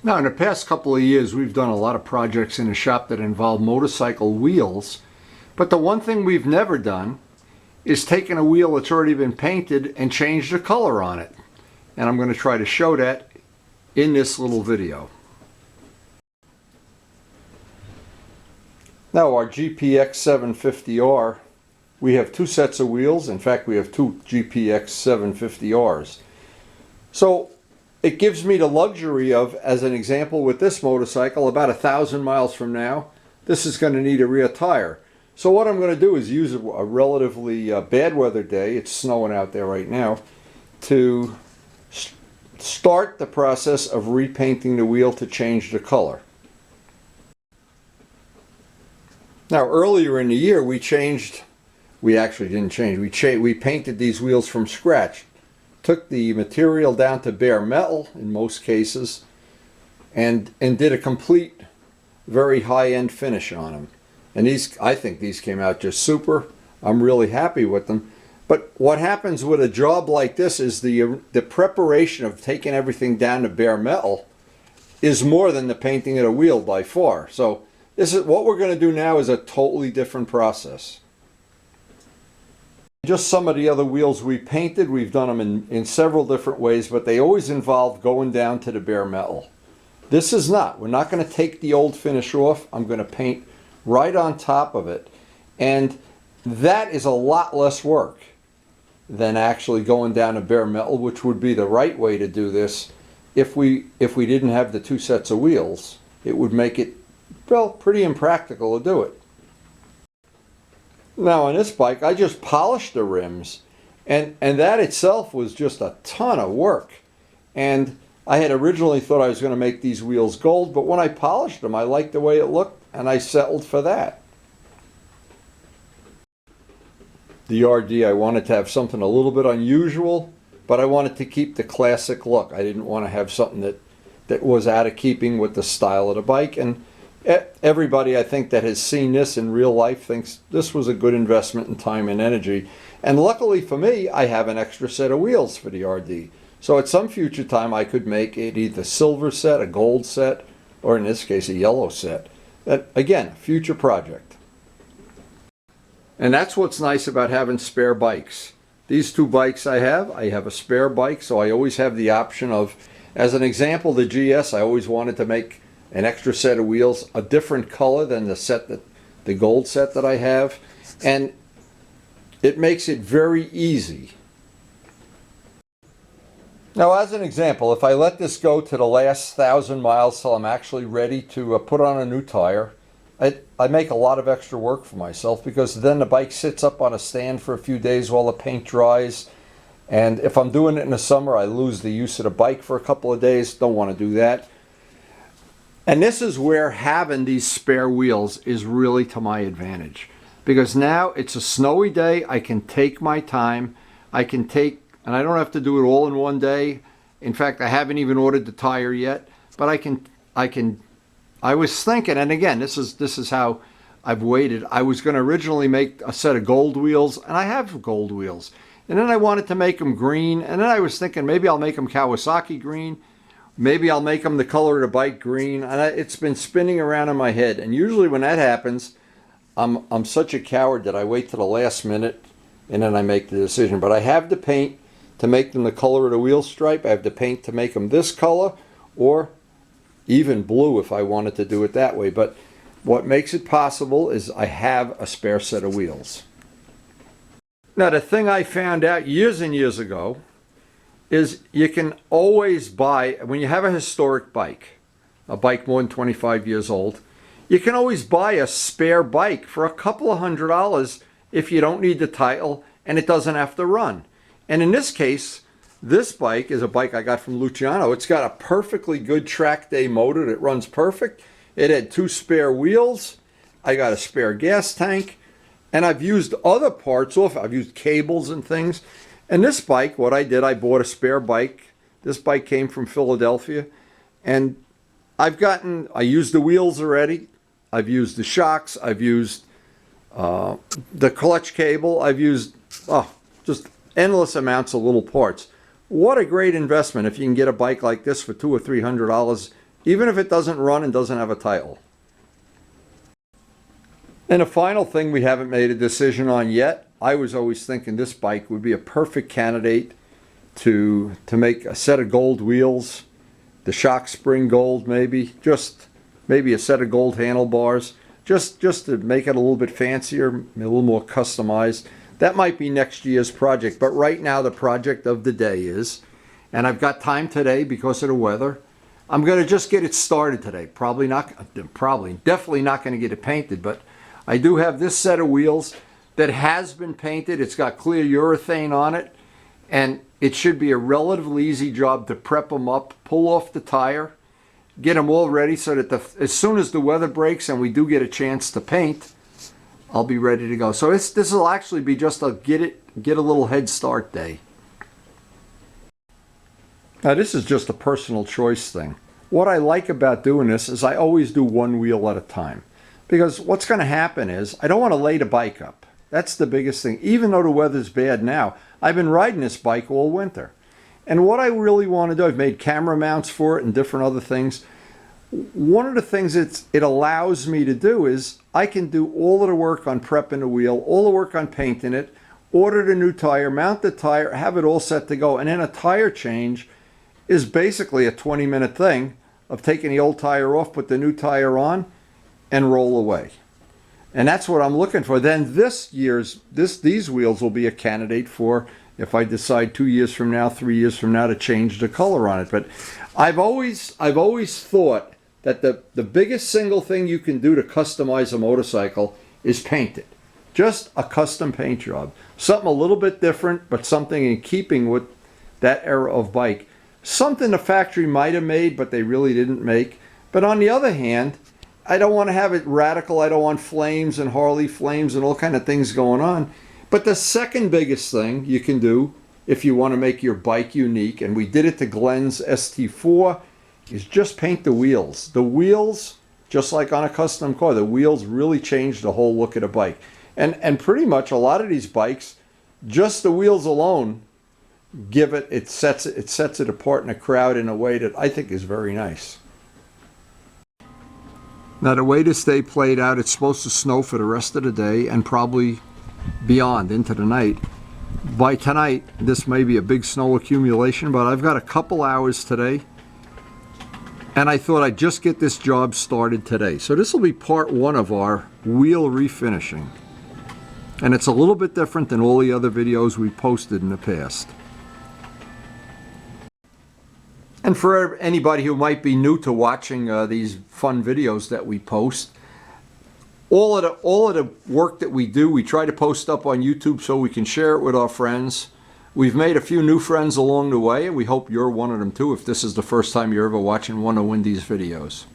Now, in the past couple of years, we've done a lot of projects in the shop that involve motorcycle wheels, but the one thing we've never done is taken a wheel that's already been painted and changed the color on it. And I'm going to try to show that in this little video. Now, our GPX 750R, we have two sets of wheels. In fact, we have two GPX 750Rs. So it gives me the luxury of, as an example with this motorcycle, about 1,000 miles from now, this is going to need a rear tire. So what I'm going to do is use a relatively bad weather day, it's snowing out there right now, to start the process of repainting the wheel to change the color. Now, earlier in the year, we actually didn't change, we painted these wheels from scratch. Took the material down to bare metal in most cases and did a complete, very high-end finish on them. And I think these came out just super. I'm really happy with them. But what happens with a job like this is the preparation of taking everything down to bare metal is more than the painting of the wheel by far. So this is what we're going to do now is a totally different process. Just some of the other wheels we painted, we've done them in several different ways, but they always involve going down to the bare metal. This is not. We're not going to take the old finish off. I'm going to paint right on top of it. And that is a lot less work than actually going down to bare metal, which would be the right way to do this. If we didn't have the two sets of wheels, it would make it, well, pretty impractical to do it. Now on this bike, I just polished the rims, and that itself was just a ton of work. And I had originally thought I was going to make these wheels gold, but when I polished them, I liked the way it looked, and I settled for that. The RD, I wanted to have something a little bit unusual, but I wanted to keep the classic look. I didn't want to have something that was out of keeping with the style of the bike. And everybody, I think, that has seen this in real life thinks this was a good investment in time and energy. And luckily for me, I have an extra set of wheels for the RD. So at some future time, I could make it either silver set, a gold set, or in this case, a yellow set. That, again, a future project. And that's what's nice about having spare bikes. These two bikes I have a spare bike, so I always have the option of, as an example, the GS, I always wanted to make an extra set of wheels, a different color than the gold set that I have, and it makes it very easy. Now, as an example, if I let this go to the last 1,000 miles till I'm actually ready to put on a new tire, I make a lot of extra work for myself, because then the bike sits up on a stand for a few days while the paint dries, and if I'm doing it in the summer, I lose the use of the bike for a couple of days. Don't want to do that. And this is where having these spare wheels is really to my advantage, because now it's a snowy day. I can take my time. And I don't have to do it all in one day. In fact, I haven't even ordered the tire yet, but I was thinking, and again, this is how I've waited. I was going to originally make a set of gold wheels, and I have gold wheels. And then I wanted to make them green, and then I was thinking maybe I'll make them Kawasaki green. Maybe I'll make them the color of the bike green. And it's been spinning around in my head. And usually when that happens, I'm such a coward that I wait till the last minute and then I make the decision. But I have the paint to make them the color of the wheel stripe. I have the paint to make them this color, or even blue if I wanted to do it that way. But what makes it possible is I have a spare set of wheels. Now, the thing I found out years and years ago is you can always buy, when you have a historic bike, a bike more than 25 years old, you can always buy a spare bike for a couple of $100 if you don't need the title and it doesn't have to run. And in this case, this bike is a bike I got from Luciano. It's got a perfectly good track day motor that runs perfect. It had two spare wheels. I got a spare gas tank. And I've used other parts off. I've used cables and things. And this bike, what I did, I bought a spare bike. This bike came from Philadelphia. And I used the wheels already. I've used the shocks. I've used the clutch cable. I've used just endless amounts of little parts. What a great investment if you can get a bike like this for $200 or $300 even if it doesn't run and doesn't have a title. And a final thing we haven't made a decision on yet, I was always thinking this bike would be a perfect candidate to make a set of gold wheels, the shock spring gold maybe, just maybe a set of gold handlebars, just to make it a little bit fancier, a little more customized. That might be next year's project, but right now the project of the day is, and I've got time today because of the weather, I'm going to just get it started today. Definitely not going to get it painted, but I do have this set of wheels that has been painted. It's got clear urethane on it, and it should be a relatively easy job to prep them up, pull off the tire, get them all ready so that as soon as the weather breaks and we do get a chance to paint, I'll be ready to go. So this will actually be just a get a little head start day. Now this is just a personal choice thing. What I like about doing this is I always do one wheel at a time. Because what's going to happen is I don't want to lay the bike up. That's the biggest thing. Even though the weather's bad now, I've been riding this bike all winter. And what I really want to do, I've made camera mounts for it and different other things. One of the things it allows me to do is I can do all of the work on prepping the wheel, all the work on painting it, order the new tire, mount the tire, have it all set to go. And then a tire change is basically a 20-minute thing of taking the old tire off, put the new tire on, and roll away. And that's what I'm looking for. Then these wheels will be a candidate for if I decide 2 years from now, 3 years from now to change the color on it. But I've always thought that the biggest single thing you can do to customize a motorcycle is paint it. Just a custom paint job. Something a little bit different, but something in keeping with that era of bike. Something the factory might have made, but they really didn't make. But on the other hand, I don't want to have it radical. I don't want flames and Harley flames and all kind of things going on. But the second biggest thing you can do if you want to make your bike unique, and we did it to Glenn's ST4, is just paint the wheels. The wheels, just like on a custom car, the wheels really change the whole look of the bike. And pretty much a lot of these bikes, just the wheels alone it sets it apart in a crowd in a way that I think is very nice. Now the way this day played out, it's supposed to snow for the rest of the day and probably beyond into the night. By tonight, this may be a big snow accumulation, but I've got a couple hours today, and I thought I'd just get this job started today. So this will be part one of our wheel refinishing. And it's a little bit different than all the other videos we posted in the past. And for anybody who might be new to watching these fun videos that we post, all of the work that we do, we try to post up on YouTube so we can share it with our friends. We've made a few new friends along the way, and we hope you're one of them too if this is the first time you're ever watching one of Wendy's videos.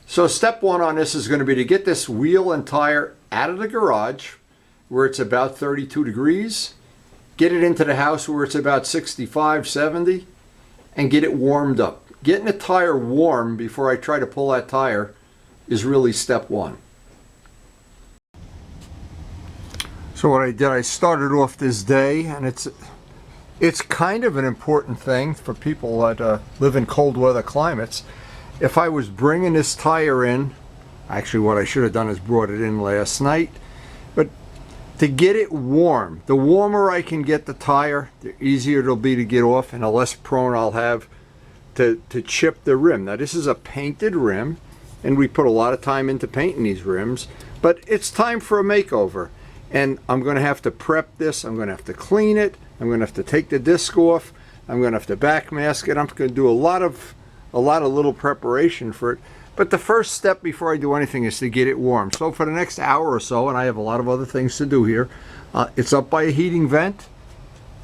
So step one on this is going to be to get this wheel and tire out of the garage where it's about 32 degrees. Get it into the house where it's about 65, 70, and get it warmed up. Getting the tire warm before I try to pull that tire is really step one. So what I did, I started off this day, and it's kind of an important thing for people that live in cold weather climates. If I was bringing this tire in, actually what I should have done is brought it in last night, but to get it warm, the warmer I can get the tire, the easier it'll be to get off, and the less prone I'll have to chip the rim. Now this is a painted rim, and we put a lot of time into painting these rims, but it's time for a makeover. And I'm going to have to prep this, I'm going to have to clean it, I'm going to have to take the disc off, I'm going to have to backmask it, I'm going to do a lot of little preparation for it. But the first step before I do anything is to get it warm. So for the next hour or so, and I have a lot of other things to do here, it's up by a heating vent.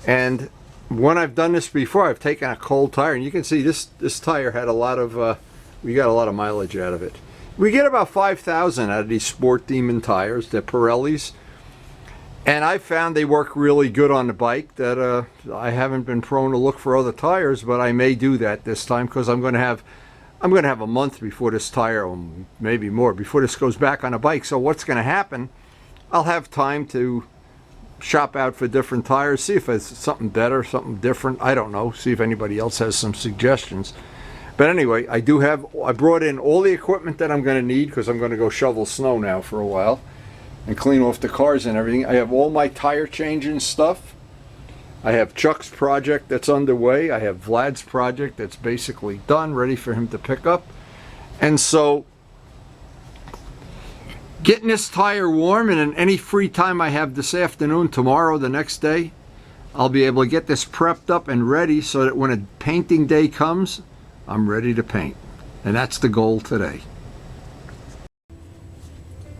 And when I've done this before, I've taken a cold tire, and you can see this tire had a lot of, we got a lot of mileage out of it. We get about 5,000 out of these Sport Demon tires, they're Pirellis. And I found they work really good on the bike, that I haven't been prone to look for other tires, but I may do that this time because I'm going to have a month before this tire, or maybe more, before this goes back on a bike. So what's going to happen, I'll have time to shop out for different tires, see if it's something better, something different. I don't know. See if anybody else has some suggestions. But anyway, I brought in all the equipment that I'm going to need because I'm going to go shovel snow now for a while and clean off the cars and everything. I have all my tire changing stuff. I have Chuck's project that's underway. I have Vlad's project that's basically done, ready for him to pick up. And so getting this tire warm, and in any free time I have this afternoon, tomorrow, the next day, I'll be able to get this prepped up and ready so that when a painting day comes, I'm ready to paint. And that's the goal today.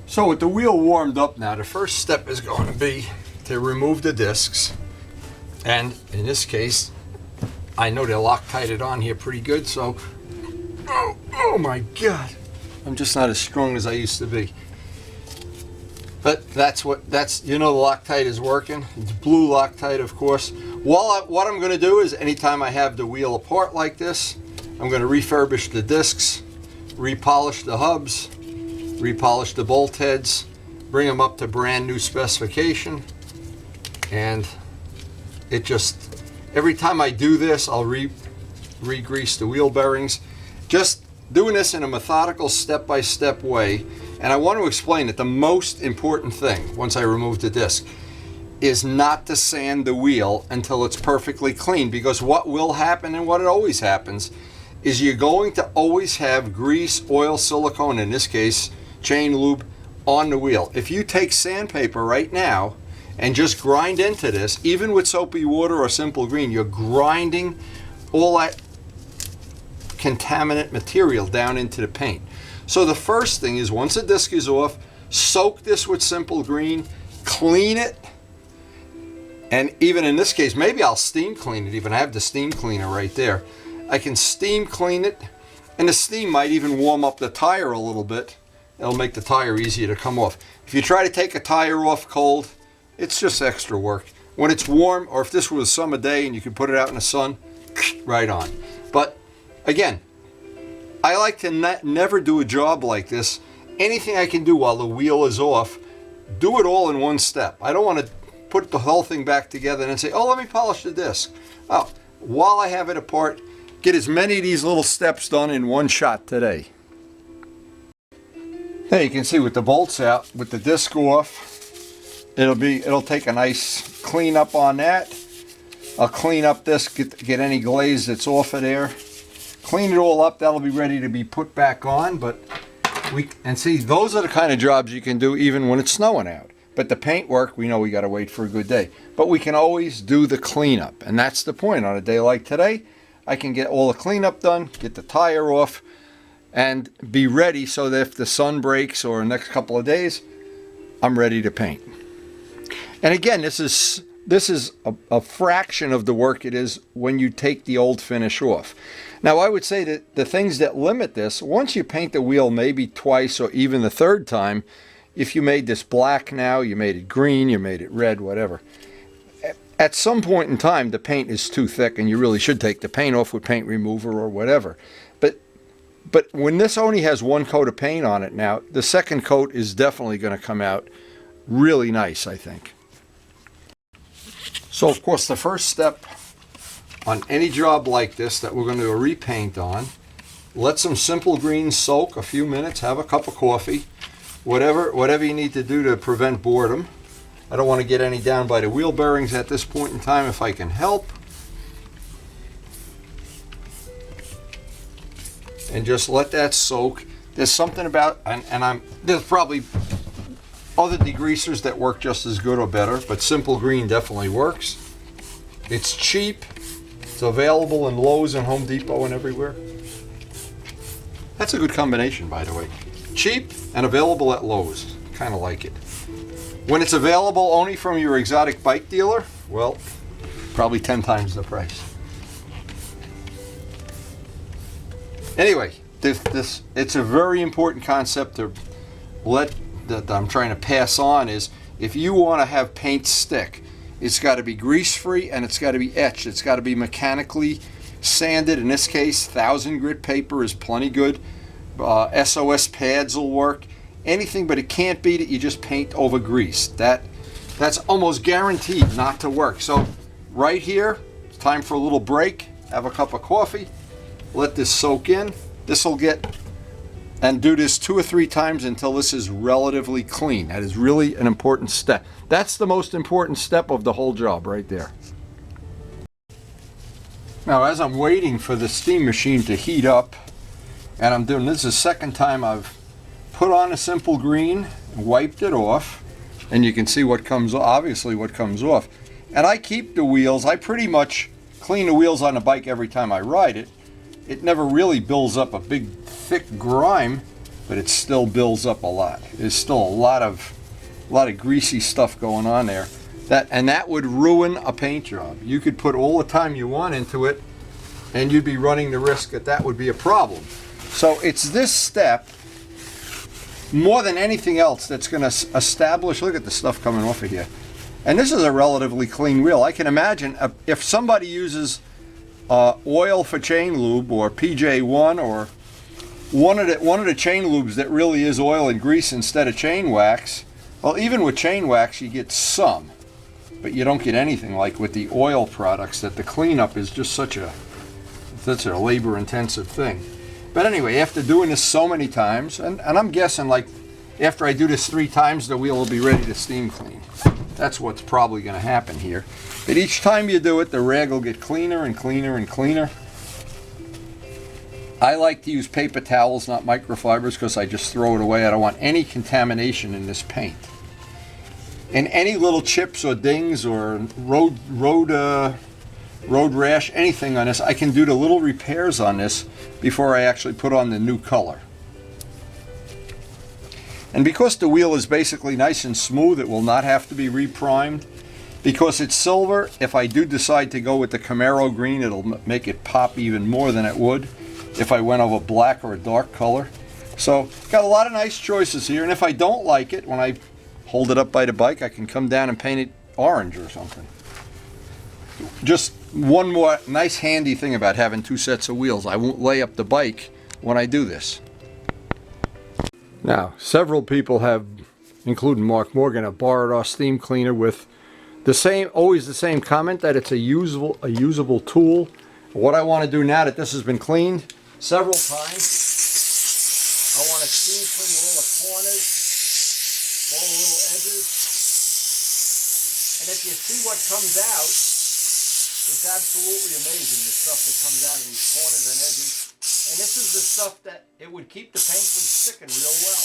So with the wheel warmed up now, the first step is going to be to remove the discs. And in this case, I know they're Loctited on here pretty good, so oh my God, I'm just not as strong as I used to be. But that's you know, the Loctite is working. It's blue Loctite, of course. What I'm going to do is anytime I have the wheel apart like this, I'm going to refurbish the discs, repolish the hubs, repolish the bolt heads, bring them up to brand new specification, and it just, every time I do this, I'll re-grease the wheel bearings. Just doing this in a methodical, step-by-step way. And I want to explain that the most important thing, once I remove the disc, is not to sand the wheel until it's perfectly clean. Because what will happen, and what it always happens, is you're going to always have grease, oil, silicone, in this case, chain lube, on the wheel. If you take sandpaper right now, and just grind into this, even with soapy water or simple green, you're grinding all that contaminant material down into the paint. So the first thing is, once the disc is off, soak this with simple green, clean it, and even in this case, maybe I'll steam clean it even. I have the steam cleaner right there. I can steam clean it, and the steam might even warm up the tire a little bit. It'll make the tire easier to come off. If you try to take a tire off cold, it's just extra work. When it's warm, or if this was a summer day and you could put it out in the sun, right on. But again, I like to never do a job like this. Anything I can do while the wheel is off, do it all in one step. I don't want to put the whole thing back together and say, oh, let me polish the disc. Oh, while I have it apart, get as many of these little steps done in one shot today. There you can see with the bolts out, with the disc off, it'll take a nice clean up on that. I'll clean up this, get any glaze that's off of there. Clean it all up, that'll be ready to be put back on. And see, those are the kind of jobs you can do even when it's snowing out. But the paint work, we know we got to wait for a good day. But we can always do the cleanup, and that's the point. On a day like today, I can get all the cleanup done, get the tire off, and be ready so that if the sun breaks or the next couple of days, I'm ready to paint. And again, this is a fraction of the work it is when you take the old finish off. Now, I would say that the things that limit this, once you paint the wheel maybe twice or even the third time, if you made this black now, you made it green, you made it red, whatever, at some point in time, the paint is too thick and you really should take the paint off with paint remover or whatever. But when this only has one coat of paint on it now, the second coat is definitely going to come out really nice, I think. So, of course, the first step on any job like this that we're going to repaint on, let some simple green soak a few minutes, have a cup of coffee, whatever you need to do to prevent boredom. I don't want to get any down by the wheel bearings at this point in time if I can help. And just let that soak. There's something about, there's probably other degreasers that work just as good or better, but simple green definitely works. It's cheap. It's available in Lowe's and Home Depot and everywhere. That's a good combination, by the way. Cheap and available at Lowe's. Kind of like it. When it's available only from your exotic bike dealer, well, probably 10 times the price. Anyway, it's a very important concept that I'm trying to pass on is if you want to have paint stick, it's got to be grease-free and it's got to be etched. It's got to be mechanically sanded. In this case, 1000 grit paper is plenty good. SOS pads will work. Anything, but it can't be that you just paint over grease. That that's almost guaranteed not to work. So right here, it's time for a little break. Have a cup of coffee. Let this soak in. This will get, and do this 2 or 3 times until this is relatively clean. That is really an important step. That's the most important step of the whole job right there. Now, as I'm waiting for the steam machine to heat up, and I'm doing this is the second time I've put on a simple green, wiped it off, and you can see what comes, obviously what comes off. And I keep the wheels, I pretty much clean the wheels on the bike every time I ride it. It never really builds up a big thick grime, but it still builds up a lot. There's still a lot of greasy stuff going on there. That would ruin a paint job. You could put all the time you want into it, and you'd be running the risk that would be a problem. So it's this step, more than anything else, that's going to establish, look at the stuff coming off of here. And this is a relatively clean wheel. I can imagine if somebody uses oil for chain lube, or PJ1, or one of the chain lubes that really is oil and grease instead of chain wax. Well, even with chain wax, you get some, but you don't get anything like with the oil products, that the cleanup is just such a labor-intensive thing. But anyway, after doing this so many times, and I'm guessing like after I do this 3 times, the wheel will be ready to steam clean. That's what's probably going to happen here. But each time you do it, the rag will get cleaner and cleaner and cleaner. I like to use paper towels, not microfibers, because I just throw it away. I don't want any contamination in this paint. And any little chips or dings or road rash, anything on this, I can do the little repairs on this before I actually put on the new color. And because the wheel is basically nice and smooth, it will not have to be reprimed. Because it's silver, if I do decide to go with the Camaro green, it'll make it pop even more than it would if I went over black or a dark color. So got a lot of nice choices here, and if I don't like it, when I hold it up by the bike, I can come down and paint it orange or something. Just one more nice handy thing about having 2 sets of wheels: I won't lay up the bike when I do this. Now, several people have, including Mark Morgan, have borrowed our steam cleaner with always the same comment, that it's a usable tool. What I want to do now that this has been cleaned several times, I want to steam clean all the corners, all the little edges, and if you see what comes out, it's absolutely amazing, the stuff that comes out of these corners and edges. And this is the stuff that it would keep the paint from sticking real well.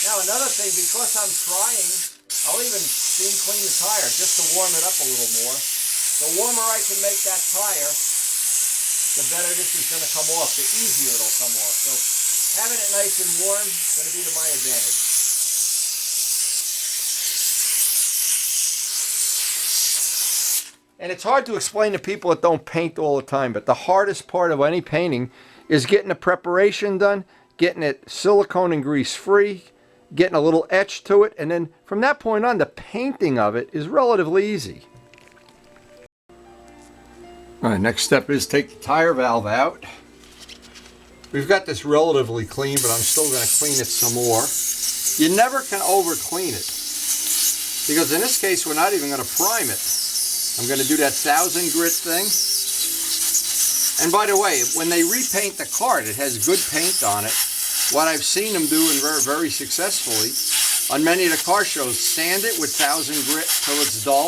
Now another thing, because I'm trying, I'll even steam clean the tire just to warm it up a little more. The warmer I can make that tire, the better this is going to come off, the easier it'll come off. So having it nice and warm is going to be to my advantage. And it's hard to explain to people that don't paint all the time, but the hardest part of any painting is getting the preparation done, getting it silicone and grease free, getting a little etch to it, and then from that point on, the painting of it is relatively easy. All right, next step is take the tire valve out. We've got this relatively clean, but I'm still going to clean it some more. You never can over clean it, because in this case, we're not even going to prime it. I'm going to do that 1000 grit thing. And by the way, when they repaint the cart, it has good paint on it. What I've seen them do, and very, very successfully, on many of the car shows, sand it with 1000 grit till it's dull.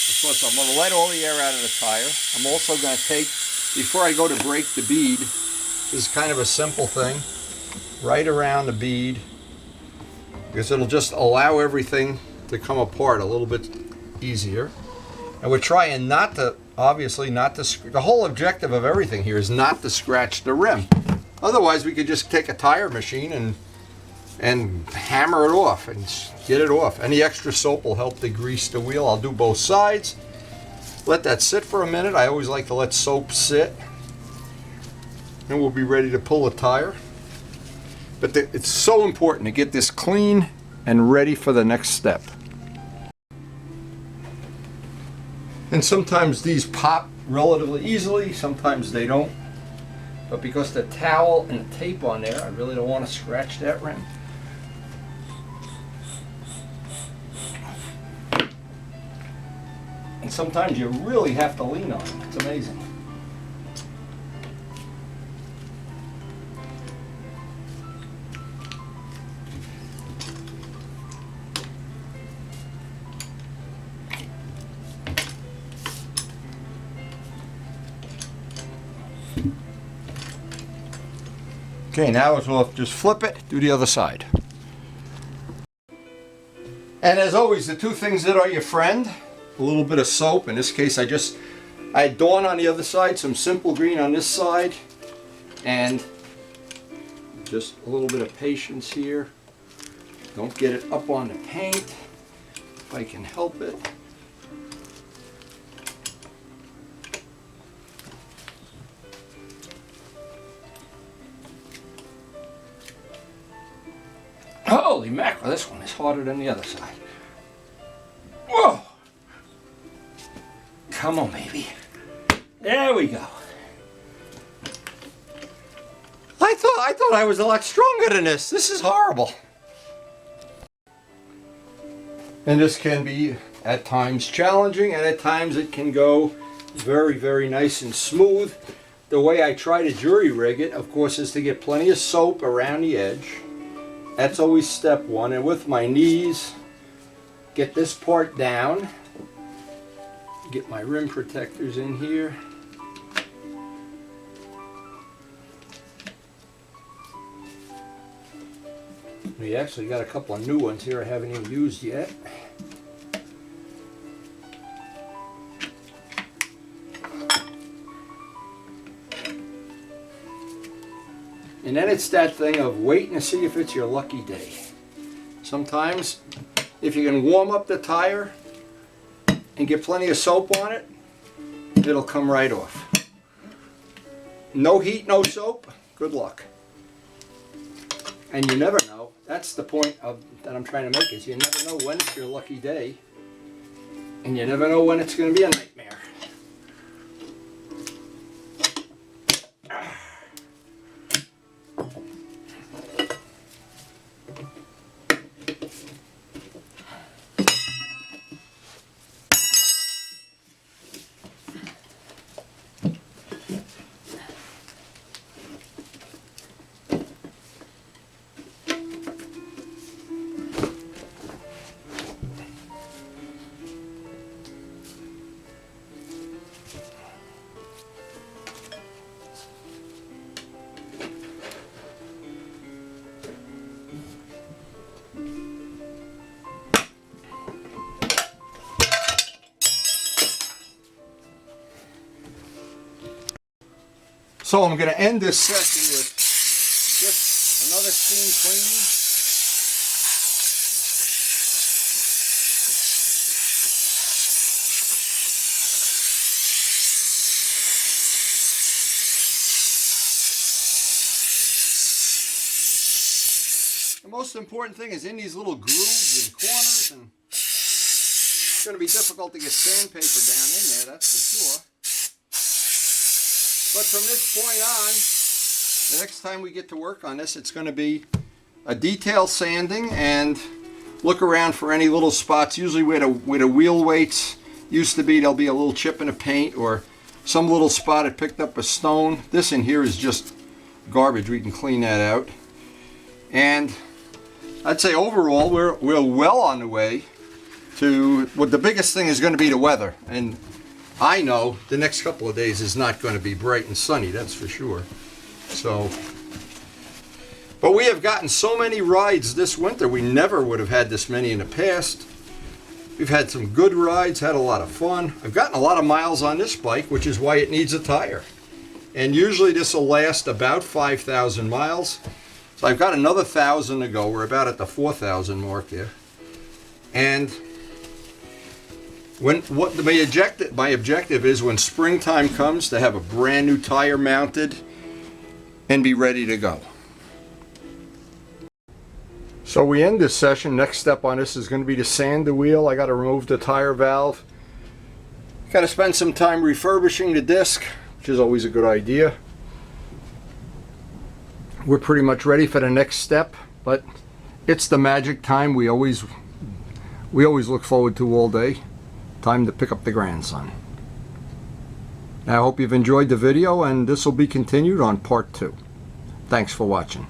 Of course, I'm going to let all the air out of the tire. I'm also going to take, before I go to break the bead, this is kind of a simple thing, right around the bead, because it'll just allow everything to come apart a little bit easier. And we're trying not to, obviously not to, the whole objective of everything here is not to scratch the rim. Otherwise we could just take a tire machine and hammer it off and get it off. Any extra soap will help to grease the wheel. I'll do both sides. Let that sit for a minute. I always like to let soap sit. And we'll be ready to pull the tire. But it's so important to get this clean and ready for the next step. And sometimes these pop relatively easily, sometimes they don't. But because the towel and the tape on there, I really don't want to scratch that rim. And sometimes you really have to lean on it. It's amazing. Okay, now we'll just flip it, do the other side. And as always, the two things that are your friend, a little bit of soap. In this case, I had Dawn on the other side, some Simple Green on this side, and just a little bit of patience here. Don't get it up on the paint, if I can help it. Holy mackerel, this one is harder than the other side. Whoa! Come on, baby. There we go. I thought I was a lot stronger than this. This is horrible. And this can be at times challenging, and at times it can go very, very nice and smooth. The way I try to jury rig it, of course, is to get plenty of soap around the edge. That's always step one. And with my knees, get this part down. Get my rim protectors in here. We actually got a couple of new ones here I haven't even used yet. And then it's that thing of waiting to see if it's your lucky day. Sometimes, if you can warm up the tire and get plenty of soap on it, it'll come right off. No heat, no soap, good luck. And you never know. That's the point that I'm trying to make, is you never know when it's your lucky day. And you never know when it's going to be a nightmare. So I'm going to end this session with just another steam cleaning. The most important thing is in these little grooves and corners, and it's going to be difficult to get sandpaper down in there, that's for sure. But from this point on, the next time we get to work on this, it's going to be a detail sanding and look around for any little spots. Usually where the wheel weights used to be, there'll be a little chip in the paint or some little spot it picked up a stone. This in here is just garbage. We can clean that out. And I'd say overall we're well on the way to what the biggest thing is going to be, the weather. And I know the next couple of days is not going to be bright and sunny, that's for sure. So, but we have gotten so many rides this winter. We never would have had this many in the past. We've had some good rides, had a lot of fun. I've gotten a lot of miles on this bike, which is why it needs a tire. And usually this will last about 5,000 miles. So I've got another 1,000 to go. We're about at the 4,000 mark there. And my objective is, when springtime comes, to have a brand new tire mounted and be ready to go. So we end this session. Next step on this is going to be to sand the wheel. I got to remove the tire valve. Got to spend some time refurbishing the disc, which is always a good idea. We're pretty much ready for the next step, but it's the magic time we always look forward to all day. Time to pick up the grandson. I hope you've enjoyed the video, and this will be continued on part 2. Thanks for watching.